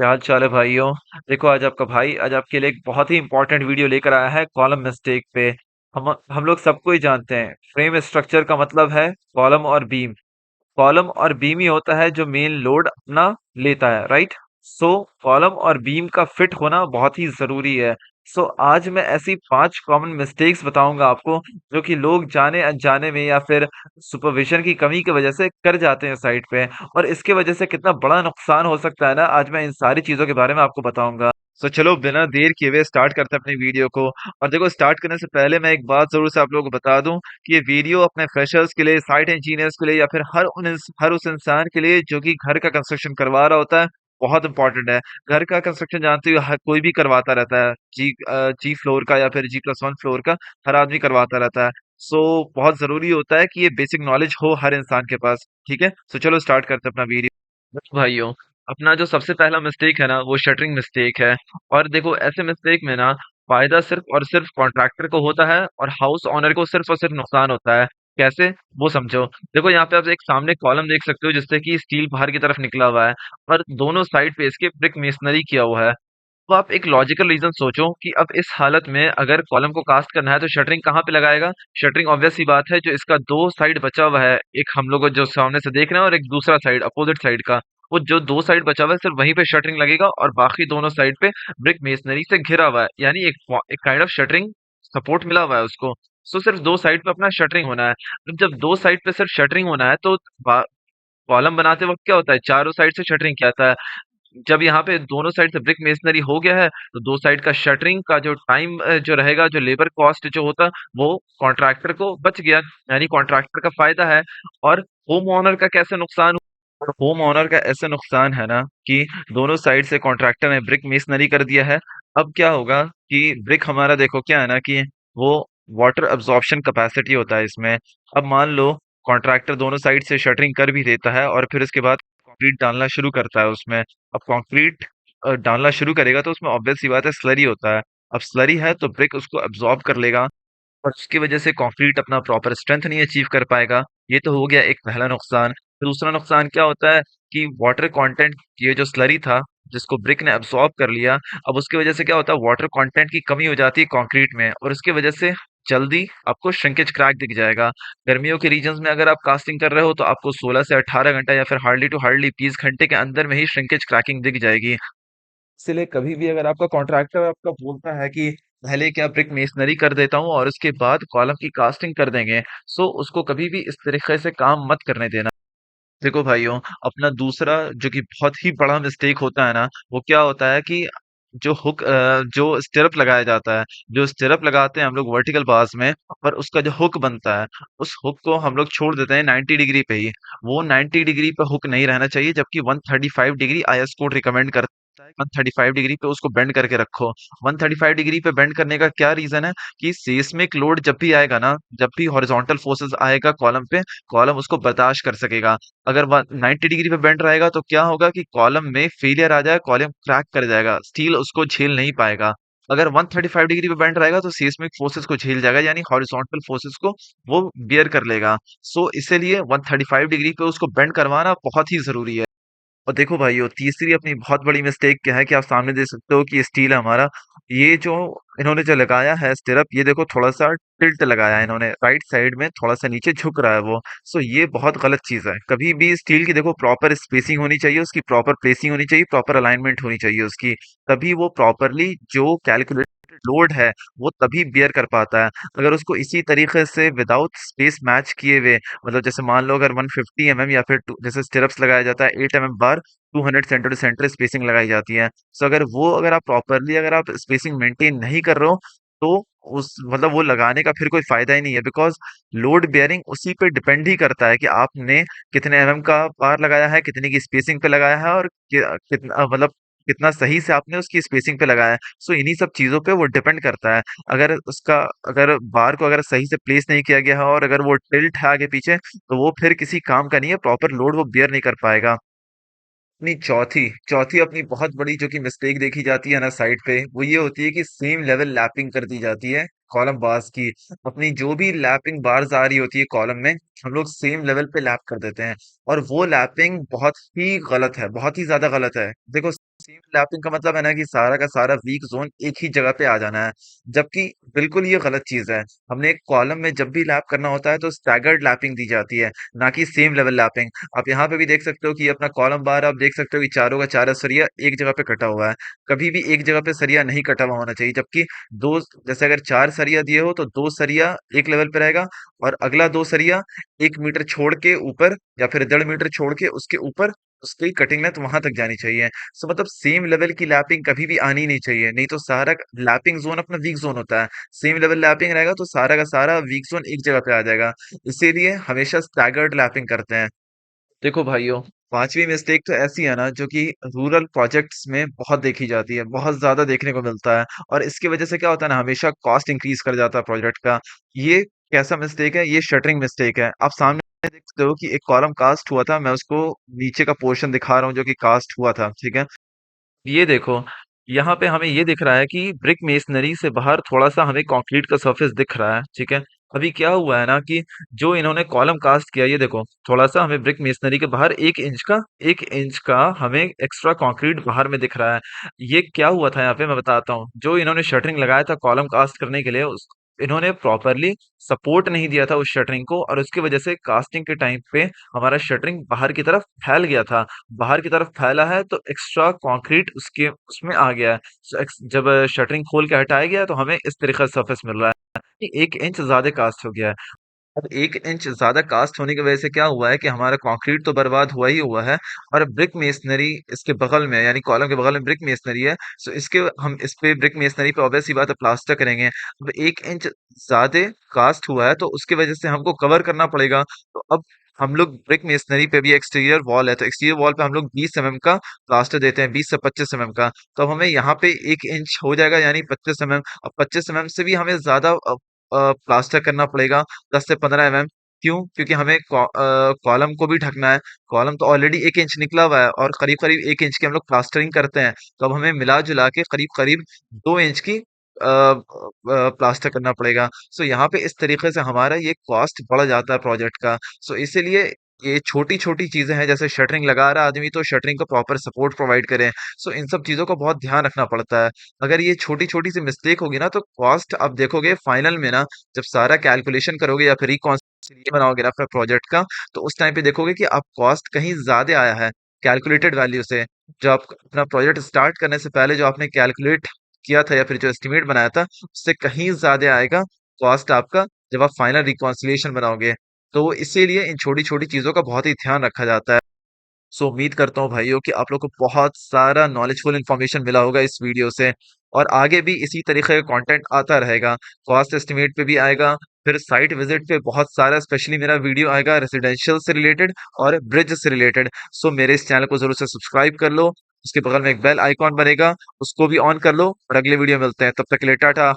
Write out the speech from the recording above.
क्या हाल चाल है भाइयों। देखो आज आपका भाई आज आपके लिए एक बहुत ही इंपॉर्टेंट वीडियो लेकर आया है कॉलम मिस्टेक पे। हम लोग सबको ही जानते हैं फ्रेम स्ट्रक्चर का मतलब है कॉलम और बीम। कॉलम और बीम ही होता है जो मेन लोड अपना लेता है, राइट। सो कॉलम और बीम का फिट होना बहुत ही जरूरी है। सो आज मैं ऐसी 5 कॉमन मिस्टेक्स बताऊंगा आपको जो कि लोग जाने अनजाने में या फिर सुपरविजन की कमी की वजह से कर जाते हैं साइट पे। और इसके वजह से कितना बड़ा नुकसान हो सकता है ना, आज मैं इन सारी चीजों के बारे में आपको बताऊंगा। तो चलो बिना देर किए हुए स्टार्ट करते हैं अपनी वीडियो को। और देखो, स्टार्ट करने से पहले मैं एक बात जरूर से आप लोगों को बता दूं कि ये वीडियो अपने फ्रेशर्स के लिए, साइट इंजीनियर्स के लिए या फिर हर उस इंसान के लिए जो कि घर का कंस्ट्रक्शन करवा रहा होता है, बहुत इंपॉर्टेंट है। घर का कंस्ट्रक्शन जानते हो कोई भी करवाता रहता है, जी फ्लोर का या फिर G+1 फ्लोर का, हर आदमी करवाता रहता है। सो बहुत जरूरी होता है कि ये बेसिक नॉलेज हो हर इंसान के पास। ठीक है, तो चलो स्टार्ट करते हैं अपना वीडियो। देखो भाइयों, अपना जो सबसे पहला मिस्टेक है ना, वो शटरिंग मिस्टेक है। और देखो, ऐसे मिस्टेक में ना फायदा सिर्फ और सिर्फ कॉन्ट्रैक्टर को होता है और हाउस ओनर को सिर्फ और सिर्फ नुकसान होता है। कैसे, वो समझो। देखो, यहाँ पे आप एक सामने कॉलम देख सकते हो जिससे कि स्टील बाहर की तरफ निकला हुआ है और दोनों साइड पे इसके ब्रिक मेसनरी किया हुआ है। तो आप एक लॉजिकल रीजन सोचो कि अब इस हालत में अगर कॉलम को कास्ट करना है तो शटरिंग कहाँ पे लगाएगा। शटरिंग ऑब्वियस सी बात है, जो इसका दो साइड बचा हुआ है, एक हम लोग जो सामने से देख रहे हैं और एक दूसरा साइड अपोजिट साइड का, वो जो दो साइड बचा हुआ है सिर्फ वहीं पे शटरिंग लगेगा और बाकी दोनों साइड पे ब्रिक मेसनरी से घिरा हुआ है, यानी एक काइंड ऑफ शटरिंग सपोर्ट मिला हुआ है उसको। सो सिर्फ दो साइड पे अपना शटरिंग होना है। अब जब दो साइड पे सिर्फ शटरिंग होना है तो कॉलम बनाते वक्त क्या होता है, चारों साइड से शटरिंग क्या आता है। जब यहाँ पे दोनों साइड से ब्रिक मेसनरी हो गया है तो दो साइड का शटरिंग का जो टाइम जो रहेगा, जो लेबर कॉस्ट जो होता, वो कॉन्ट्रैक्टर को बच गया, यानी कॉन्ट्रैक्टर का फायदा है। और होम ओनर का कैसे नुकसान हुआ? होम ओनर का ऐसे नुकसान है ना कि दोनों साइड से कॉन्ट्रैक्टर ने ब्रिक मेसनरी कर दिया है। अब क्या होगा कि ब्रिक हमारा, देखो क्या है ना कि वो वाटर अब्जॉर्प्शन कैपेसिटी होता है इसमें। अब मान लो कॉन्ट्रैक्टर दोनों साइड से शटरिंग कर भी देता है और फिर उसके बाद कंक्रीट डालना शुरू करता है उसमें। अब कंक्रीट डालना शुरू करेगा तो उसमें ऑब्वियस सी बात है स्लरी होता है। अब स्लरी है तो ब्रिक उसको अब्जॉर्ब कर लेगा और उसकी वजह से कंक्रीट अपना प्रॉपर स्ट्रेंथ नहीं अचीव कर पाएगा। ये तो हो गया एक पहला नुकसान। फिर दूसरा नुकसान क्या होता है कि वाटर कंटेंट, ये जो स्लरी था जिसको ब्रिक ने अब्सॉर्ब कर लिया, अब उसकी वजह से क्या होता है, वाटर कंटेंट की कमी हो जाती है कंक्रीट में और उसकी वजह से जल्दी आपको श्रिंकेज क्रैक दिख जाएगा। गर्मियों के रीजन्स में अगर आप कास्टिंग कर रहे हो तो आपको 16 से 18 घंटा या फिर हार्डली टू हार्डली 20 घंटे के अंदर में ही श्रिंकेज क्रैकिंग दिख जाएगी। इसलिए कभी भी अगर आपका कॉन्ट्रैक्टर आपका बोलता है कि पहले क्या ब्रिक मेसनरी कर देता हूँ और उसके बाद कॉलम की कास्टिंग कर देंगे, सो उसको कभी भी इस तरीके से काम मत करने देना। देखो भाइयों, अपना दूसरा जो कि बहुत ही बड़ा मिस्टेक होता है ना, वो क्या होता है कि जो स्टिरअप लगाया जाता है, जो स्टिरअप लगाते हैं हम लोग वर्टिकल बार्स में, और उसका जो हुक बनता है, उस हुक को हम लोग छोड़ देते हैं 90 डिग्री पे ही। वो 90 डिग्री पे हुक नहीं रहना चाहिए, जबकि 135 डिग्री आईएस कोड रिकमेंड करता है। 135 डिग्री पे उसको बेंड करके रखो। 135 डिग्री पे बेंड करने का क्या रीजन है कि सेस्मिक लोड जब भी आएगा ना, जब भी हॉरिजॉन्टल फोर्सेस आएगा कॉलम पे, कॉलम उसको बर्दाश्त कर सकेगा। अगर 90 डिग्री पे बेंड रहेगा तो क्या होगा कि कॉलम में फेलियर आ जाएगा, कॉलम क्रैक कर जाएगा, स्टील उसको झेल नहीं पाएगा। अगर 135 डिग्री पे बेंड रहेगा तो सीस्मिक फोर्सेस को झेल जाएगा, यानी हॉरिजॉन्टल फोर्सेस को वो बियर कर लेगा। सो इसीलिए 135 डिग्री पे उसको बेंड करवाना बहुत ही जरूरी है। और देखो भाइयों, तीसरी अपनी बहुत बड़ी मिस्टेक क्या है कि आप सामने देख सकते हो कि ये स्टील है हमारा, ये जो इन्होंने जो लगाया है स्टिरअप, ये देखो थोड़ा सा टिल्ट लगाया है इन्होंने, राइट साइड में थोड़ा सा नीचे झुक रहा है वो। सो ये बहुत गलत चीज है। कभी भी स्टील की देखो प्रॉपर स्पेसिंग होनी चाहिए, उसकी प्रॉपर प्लेसिंग होनी चाहिए, प्रॉपर अलाइनमेंट होनी चाहिए उसकी, तभी वो प्रॉपरली जो कैलकुलेटेड लोड है वो तभी बियर कर पाता है। अगर उसको इसी तरीके से विदाउट स्पेस मैच किए हुए, मतलब जैसे मान लो अगर 150 या फिर जैसे स्टिरअप्स लगाया जाता है 8 बार, 200 सेंटर टू सेंटर स्पेसिंग लगाई जाती है। सो अगर आप प्रॉपरली अगर आप स्पेसिंग मेंटेन नहीं कर रहे हो तो उस मतलब वो लगाने का फिर कोई फायदा ही नहीं है, बिकॉज लोड बेयरिंग उसी पे डिपेंड ही करता है कि आपने कितने का बार लगाया है, कितने की स्पेसिंग पे लगाया है और कितना मतलब कितना सही से आपने उसकी स्पेसिंग पे लगाया है। सो इन्हीं सब चीजों पे वो डिपेंड करता है। अगर उसका अगर बार को अगर सही से प्लेस नहीं किया गया है और अगर वो टिल्ट है आगे पीछे, तो वो फिर किसी काम का नहीं है, प्रॉपर लोड वो बियर नहीं कर पाएगा। अपनी चौथी चौथी अपनी बहुत बड़ी जो कि मिस्टेक देखी जाती है ना साइड पे, वो ये होती है कि सेम लेवल लैपिंग कर दी जाती है कॉलम बार्स की। अपनी जो भी लैपिंग बार्स आ रही होती है कॉलम में, हम लोग सेम लेवल पे लैप कर देते हैं। और वो लैपिंग बहुत ही गलत है, बहुत ही ज्यादा गलत है। देखो, सेम लैपिंग का मतलब है ना कि सारा का सारा वीक जोन एक ही जगह पे आ जाना है, जबकि बिल्कुल ये गलत चीज है। हमने एक कॉलम में जब भी लैप करना होता है तो स्टैगर्ड लैपिंग दी जाती है, ना कि सेम लेवल लैपिंग। आप यहाँ पे भी देख सकते हो कि अपना कॉलम बार आप देख सकते हो कि चारों का चारा सरिया एक जगह पे कटा हुआ है। कभी भी एक जगह पे सरिया नहीं कटा हुआ होना चाहिए, जबकि दो, जैसे अगर चार सरिया दिए हो तो दो सरिया एक लेवल पे रहेगा, और अगला दो सरिया 1 मीटर छोड़ के ऊपर, या फिर 1.5 मीटर छोड़ के उसके ऊपर उसकी कटिंग लेंथ वहां तक जानी चाहिए। सो मतलब सेम लेवल की लैपिंग कभी भी आनी नहीं चाहिए, नहीं तो सारा लैपिंग जोन अपना वीक जोन होता है। सेम लेवल लैपिंग रहेगा तो सारा का सारा वीक जोन एक जगह पे आ जाएगा। इसीलिए हमेशा स्टैगर्ड लैपिंग करते हैं। देखो भाइयों, पांचवी मिस्टेक तो ऐसी है ना जो कि रूरल प्रोजेक्ट्स में बहुत देखी जाती है, बहुत ज्यादा देखने को मिलता है। और इसकी वजह से क्या होता है ना, हमेशा कॉस्ट इंक्रीज कर जाता है प्रोजेक्ट का। ये कैसा मिस्टेक है? ये शटरिंग मिस्टेक है। आप सामने देख सकते हो कि एक कॉलम कास्ट हुआ था, मैं उसको नीचे का पोर्शन दिखा रहा हूँ जो कि कास्ट हुआ था, ठीक है। ये देखो, यहाँ पे हमें ये दिख रहा है कि ब्रिक मेसनरी से बाहर थोड़ा-सा हमें कंक्रीट का सरफेस दिख रहा है, ठीक है? अभी क्या हुआ है ना कि जो इन्होंने कॉलम कास्ट किया, ये देखो, थोड़ा-सा हमें ब्रिक मेसनरी के बाहर 1 इंच का हमें एक्स्ट्रा कंक्रीट बाहर में दिख रहा है। ये क्या हुआ था यहाँ पे मैं बताता हूँ। जो इन्होंने शटरिंग लगाया था कॉलम कास्ट करने के लिए, उस इन्होंने प्रॉपर्ली सपोर्ट नहीं दिया था उस शटरिंग को, और उसकी वजह से कास्टिंग के टाइम पे हमारा शटरिंग बाहर की तरफ फैल गया था। बाहर की तरफ फैला है तो एक्स्ट्रा कंक्रीट उसके उसमें आ गया है। जब शटरिंग खोल के हटाया गया तो हमें इस तरीके का सरफेस मिल रहा है कि 1 इंच ज्यादा कास्ट हो गया है। अब 1 इंच ज्यादा कास्ट होने की वजह से क्या हुआ है कि हमारा कंक्रीट तो बर्बाद हुआ ही हुआ है, और ब्रिक मेसनरी इसके बगल में, यानी कॉलम के बगल में ब्रिक मेसनरी है। सो इसके हम इस पे ब्रिक मेसनरी पे ऑब्वियस सी बात है प्लास्टर करेंगे। अब 1 इंच ज्यादा कास्ट हुआ है तो उसकी वजह से हमको कवर करना पड़ेगा। तो अब हम लोग ब्रिक मेसनरी पे भी एक्सटीरियर वॉल है, तो एक्सटीरियर वॉल पे हम लोग 20 mm का प्लास्टर देते हैं, 20 से 25 mm का। तो अब हमें यहाँ पे 1 इंच हो जाएगा यानी 25 mm। अब 25 mm से भी हमें ज्यादा प्लास्टर करना पड़ेगा, 10 से 15 mm। क्यों? क्योंकि हमें कॉलम को भी ढकना है। कॉलम तो ऑलरेडी 1 इंच निकला हुआ है और करीब करीब 1 इंच की हम लोग प्लास्टरिंग करते हैं, तो अब हमें मिला जुला के करीब करीब 2 इंच की प्लास्टर करना पड़ेगा। सो यहाँ पे इस तरीके से हमारा ये कॉस्ट बढ़ जाता है प्रोजेक्ट का। सो इसीलिए ये छोटी छोटी चीजें हैं, जैसे शटरिंग लगा रहा आदमी तो शटरिंग को प्रॉपर सपोर्ट प्रोवाइड करें। सो इन सब चीजों का बहुत ध्यान रखना पड़ता है। अगर ये छोटी छोटी सी मिस्टेक होगी ना तो कॉस्ट आप देखोगे फाइनल में ना, जब सारा कैलकुलेशन करोगे या फिर रिकॉन्सिलिएशन बनाओगे ना अपने प्रोजेक्ट का, तो उस टाइम पे देखोगे कि आप कॉस्ट कहीं ज्यादा आया है कैलकुलेटेड वैल्यू से। जो आप अपना प्रोजेक्ट स्टार्ट करने से पहले जो आपने कैलकुलेट किया था या फिर जो एस्टिमेट बनाया था, उससे कहीं ज्यादा आएगा कॉस्ट आपका जब आप फाइनल रिकॉन्सिलिएशन बनाओगे। तो इसीलिए इन छोटी छोटी चीजों का बहुत ही ध्यान रखा जाता है। सो उम्मीद करता हूँ भाइयों कि आप लोग को बहुत सारा नॉलेजफुल इन्फॉर्मेशन मिला होगा इस वीडियो से, और आगे भी इसी तरीके का कंटेंट आता रहेगा। कॉस्ट एस्टिमेट पे भी आएगा, फिर साइट विजिट पे बहुत सारा स्पेशली मेरा वीडियो आएगा रेजिडेंशियल से रिलेटेड और ब्रिज से रिलेटेड। सो मेरे इस चैनल को जरूर से सब्सक्राइब कर लो। उसके बगल में एक बेल आइकॉन बनेगा, उसको भी ऑन कर लो, और अगले वीडियो मिलते हैं। तब तक के लिए टाटा।